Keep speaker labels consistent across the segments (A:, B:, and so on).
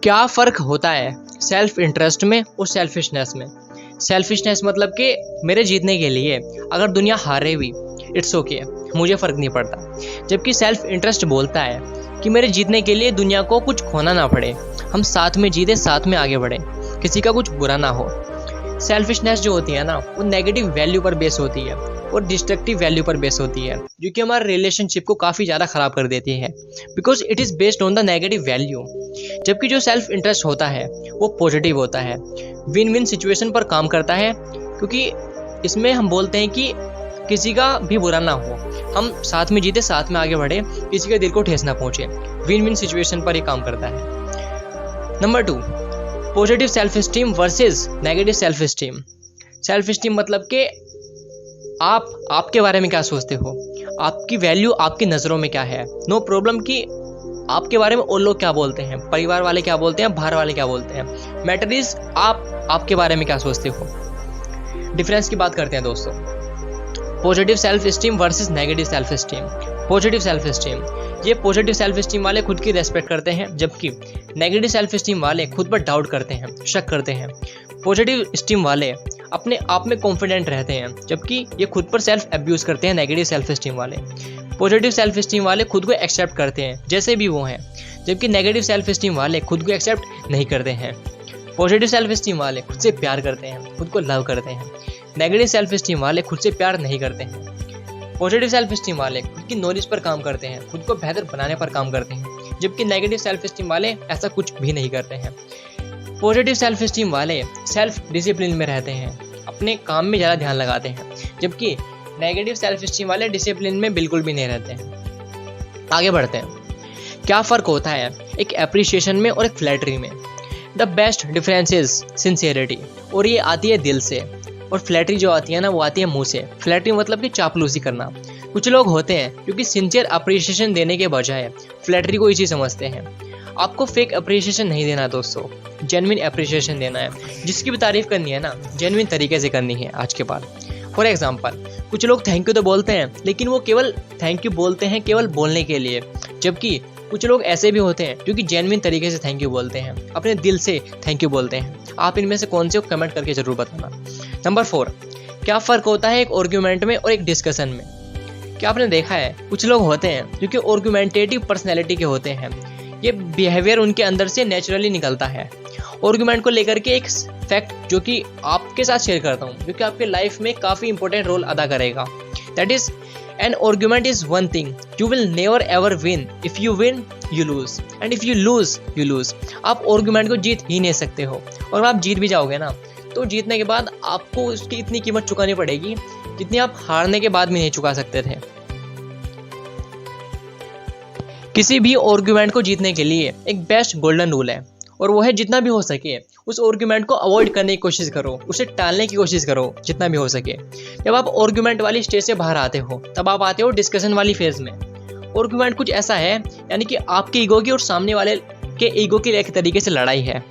A: क्या फ़र्क होता है सेल्फ इंटरेस्ट में और सेल्फिशनेस में? सेल्फिशनेस मतलब कि मेरे जीतने के लिए अगर दुनिया हारे भी इट्स ओके, मुझे फ़र्क नहीं पड़ता। जबकि सेल्फ इंटरेस्ट बोलता है कि मेरे जीतने के लिए दुनिया को कुछ खोना ना पड़े, हम साथ में जीते, साथ में आगे बढ़ें, किसी का कुछ बुरा ना हो। सेल्फिशनेस जो होती है ना, वो नेगेटिव वैल्यू पर बेस होती है और डिस्ट्रक्टिव वैल्यू पर बेस होती है, जो कि हमारे रिलेशनशिप को काफ़ी ज़्यादा ख़राब कर देती है, because it is based on the negative value. जबकि जो सेल्फ इंटरेस्ट होता है वो पॉजिटिव होता है, विन विन सिचुएशन पर काम करता है, क्योंकि इसमें हम बोलते हैं कि किसी का भी बुरा ना हो, हम साथ में जीते, साथ में आगे बढ़े, किसी के दिल को ठेस ना पहुँचे। विन विन सिचुएशन पर ही काम करता है। Number 2, positive self esteem versus negative self esteem. Self esteem मतलब कि आप आपके बारे में क्या सोचते हो, आपकी वैल्यू आपकी नज़रों में क्या है। नो प्रॉब्लम कि आपके बारे में और लोग क्या बोलते हैं, परिवार वाले क्या बोलते हैं, बाहर वाले क्या बोलते हैं। मैटर इज आप आपके बारे में क्या सोचते हो। डिफरेंस की बात करते हैं दोस्तों, positive self esteem versus negative self esteem. Positive self esteem, ये पॉजिटिव सेल्फ स्टीम वाले खुद की रेस्पेक्ट करते हैं, जबकि नेगेटिव सेल्फ स्टीम वाले खुद पर डाउट करते हैं, शक करते हैं। पॉजिटिव स्टीम वाले अपने आप में कॉन्फिडेंट रहते हैं, जबकि ये खुद पर सेल्फ अब्यूज करते हैं। नेगेटिव सेल्फ स्टीम वाले, पॉजिटिव सेल्फ स्टीम वाले खुद को एक्सेप्ट करते हैं जैसे भी वो हैं, जबकि नेगेटिव सेल्फ स्टीम वाले खुद को एक्सेप्ट नहीं करते हैं। पॉजिटिव सेल्फ स्टीम वाले खुद से प्यार करते हैं, खुद को लव करते हैं। नेगेटिव सेल्फ स्टीम वाले खुद से प्यार नहीं करते हैं। पॉजिटिव सेल्फ स्टीम वाले खुद की नॉलेज पर काम करते हैं, खुद को बेहतर बनाने पर काम करते हैं, जबकि नेगेटिव सेल्फ स्टीम वाले ऐसा कुछ भी नहीं करते हैं। पॉजिटिव सेल्फ स्टीम वाले सेल्फ डिसिप्लिन में रहते हैं, अपने काम में ज़्यादा ध्यान लगाते हैं, जबकि नेगेटिव सेल्फ स्टीम वाले डिसिप्लिन में बिल्कुल भी नहीं रहते हैं। आगे बढ़ते हैं। क्या फ़र्क होता है एक एप्रिशिएशन में और एक फ्लैटरी में? The best difference is sincerity, और ये आती है दिल से, और फ्लैटरी जो आती है ना, वो आती है मुंह से। फ्लैटरी मतलब कि चापलूसी करना। कुछ लोग होते हैं क्योंकि सिंसियर अप्रिशिएशन देने के बजाय फ्लैटरी को इजी समझते हैं। आपको फेक अप्रिशिएशन नहीं देना दोस्तों, जेन्युइन अप्रिशिएशन देना है। जिसकी भी तारीफ करनी है ना, जेन्युइन तरीके से करनी है आज के बाद। फॉर एग्जाम्पल, कुछ लोग थैंक यू तो बोलते हैं, लेकिन वो केवल थैंक यू बोलते हैं केवल बोलने के लिए, जबकि कुछ लोग ऐसे भी होते हैं जो कि जेन्युइन तरीके से थैंक यू बोलते हैं, अपने दिल से थैंक यू बोलते हैं। आप इनमें से कौन से हो, कमेंट करके ज़रूर बताना। नंबर 4, क्या फ़र्क होता है एक आर्ग्यूमेंट में और एक डिस्कशन में? क्या आपने देखा है कुछ लोग होते हैं जो कि आर्ग्यूमेंटेटिव पर्सनैलिटी के होते हैं, ये बिहेवियर उनके अंदर से नेचुरली निकलता है। आर्ग्यूमेंट को लेकर के एक फैक्ट जो कि आपके साथ शेयर करता हूँ, जो कि आपके लाइफ में काफ़ी इंपॉर्टेंट रोल अदा करेगा। That is, an argument is one thing you will never ever win. If you win you lose, and if you lose you lose. आप आर्ग्यूमेंट को जीत ही नहीं सकते हो, और आप जीत भी जाओगे ना, तो जीतने के बाद आपको उसकी इतनी कीमत चुकानी पड़ेगी जितनी आप हारने के बाद भी नहीं चुका सकते थे। किसी भी आर्ग्यूमेंट को जीतने के लिए एक बेस्ट गोल्डन रूल है, और वो है जितना भी हो सके उस आर्ग्यूमेंट को अवॉइड करने की कोशिश करो, उसे टालने की कोशिश करो जितना भी हो सके। जब आप आर्ग्यूमेंट वाली स्टेज से बाहर आते हो, तब आप आते हो डिस्कशन वाली फेज में। आर्ग्यूमेंट कुछ ऐसा है, यानी कि आपके ईगो की और सामने वाले के ईगो की एक तरीके से लड़ाई है।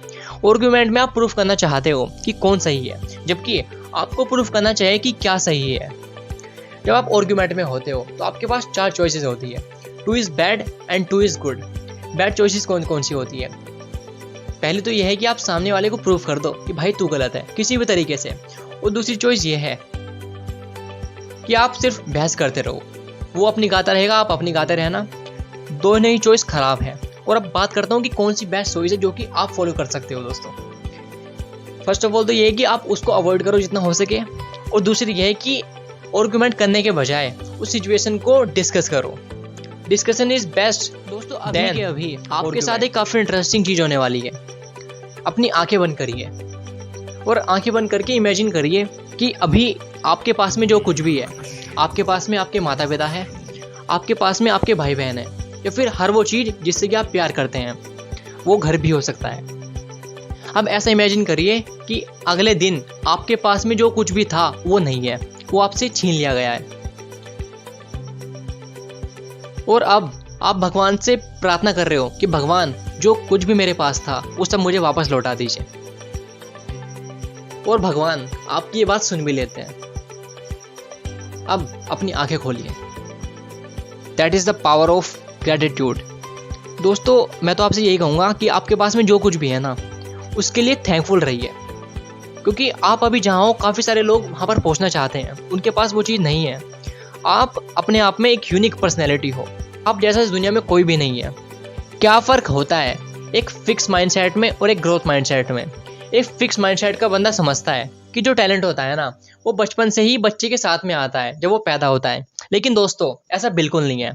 A: आर्ग्यूमेंट में आप प्रूफ करना चाहते हो कि कौन सही है, जबकि आपको प्रूफ करना चाहिए कि क्या सही है। जब आप आर्ग्यूमेंट में होते हो तो आपके पास 4 चॉइसेस होती है, 2 is bad and 2 is good. Bad choices कौन कौन सी होती है? पहले तो यह है कि आप सामने वाले को प्रूफ कर दो कि भाई तू गलत है किसी भी तरीके से, और दूसरी चॉइस ये है कि आप सिर्फ बहस करते रहो, वो अपनी गाता रहेगा, आप अपनी गाते रहना। दोनों ही चॉइस खराब है। और अब बात करता हूँ कि कौन सी बेस्ट चॉइस है जो कि आप फॉलो कर सकते हो दोस्तों। फर्स्ट ऑफ ऑल तो ये है कि आप उसको अवॉइड करो जितना हो सके, और दूसरी ये है कि आर्ग्यूमेंट करने के बजाय उस सिचुएशन को डिस्कस करो। डिस्कशन इज बेस्ट दोस्तों। अभी आपके साथ एक काफ़ी इंटरेस्टिंग चीज़ होने वाली है। अपनी आंखें बंद करिए और आंखें बंद करके इमेजिन करिए कि अभी आपके पास में जो कुछ भी है, आपके पास में आपके माता पिता है, आपके पास में आपके भाई बहन है, या फिर हर वो चीज़ जिससे कि आप प्यार करते हैं, वो घर भी हो सकता है। अब ऐसा इमेजिन करिए कि अगले दिन आपके पास में जो कुछ भी था वो नहीं है, वो आपसे छीन लिया गया है, और अब आप भगवान से प्रार्थना कर रहे हो कि भगवान जो कुछ भी मेरे पास था वो सब मुझे वापस लौटा दीजिए। और भगवान आपकी ये बात सुन भी लेते हैं। अब अपनी आंखें खोलिए। That is the power of gratitude. दोस्तों मैं तो आपसे यही कहूँगा कि आपके पास में जो कुछ भी है ना, उसके लिए थैंकफुल रहिए, क्योंकि आप अभी जहाँ हो काफ़ी सारे लोग वहाँ पर पहुँचना चाहते हैं, उनके पास वो चीज़ नहीं है। आप अपने आप में एक यूनिक पर्सनैलिटी हो, आप जैसा इस दुनिया में कोई भी नहीं है। क्या फ़र्क होता है एक फिक्स माइंडसेट में और एक ग्रोथ माइंडसेट में? एक फिक्स माइंडसेट का बंदा समझता है कि जो टैलेंट होता है ना, वो बचपन से ही बच्चे के साथ में आता है जब वो पैदा होता है। लेकिन दोस्तों ऐसा बिल्कुल नहीं है।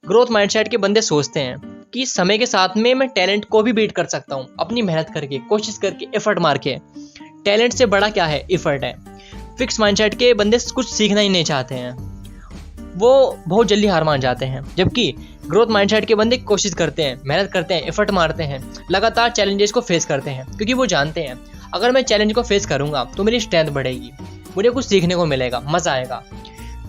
A: ग्रोथ माइंडसेट के बंदे सोचते हैं कि समय के साथ में मैं टैलेंट को भी बीट कर सकता हूँ, अपनी मेहनत करके, कोशिश करके, एफर्ट मार के। टैलेंट से बड़ा क्या है? एफर्ट है। फिक्स माइंडसेट के बंदे कुछ सीखना ही नहीं चाहते हैं, वो बहुत जल्दी हार मान जाते हैं। जबकि ग्रोथ माइंडसेट के बंदे कोशिश करते हैं, मेहनत करते हैं, एफर्ट मारते हैं, लगातार चैलेंजेस को फेस करते हैं, क्योंकि वो जानते हैं अगर मैं चैलेंज को फेस करूंगा तो मेरी स्ट्रेंथ बढ़ेगी, मुझे कुछ सीखने को मिलेगा, मजा आएगा।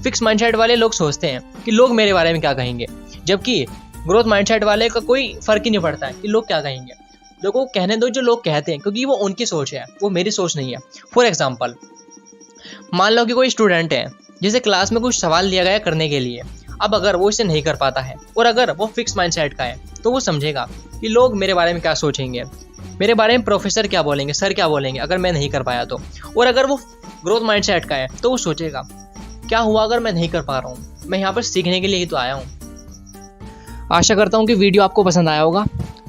A: फिक्स माइंडसेट वाले लोग सोचते हैं कि लोग मेरे बारे में क्या कहेंगे, जबकि ग्रोथ माइंडसेट वाले का कोई फर्क ही नहीं पड़ता है कि लोग क्या कहेंगे। लोगों को कहने दो जो लोग कहते हैं, क्योंकि वो उनकी सोच है, वो मेरी सोच नहीं है। फॉर एग्जाम्पल, मान लो कि कोई स्टूडेंट है जिसे क्लास में कुछ सवाल दिया गया करने के लिए। अब अगर वो इसे नहीं कर पाता है और अगर वो फिक्स माइंडसेट का है, तो वो समझेगा कि लोग मेरे बारे में क्या सोचेंगे, मेरे बारे में प्रोफेसर क्या बोलेंगे, सर क्या बोलेंगे अगर मैं नहीं कर पाया तो। और अगर वो ग्रोथ माइंडसेट का है तो वो सोचेगा क्या हुआ अगर मैं नहीं कर पा रहा हूँ, मैं यहाँ पर सीखने के लिए ही तो आया हूँ। आशा करता हूँ कि वीडियो आपको पसंद आया होगा।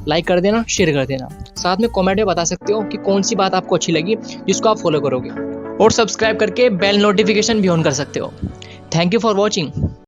A: लाइक कर देना, शेयर कर देना, साथ में कमेंट में बता सकते हो कि कौन सी बात आपको अच्छी लगी जिसको आप फॉलो करोगे, और सब्सक्राइब करके बेल नोटिफिकेशन भी ऑन कर सकते हो। Thank you for watching.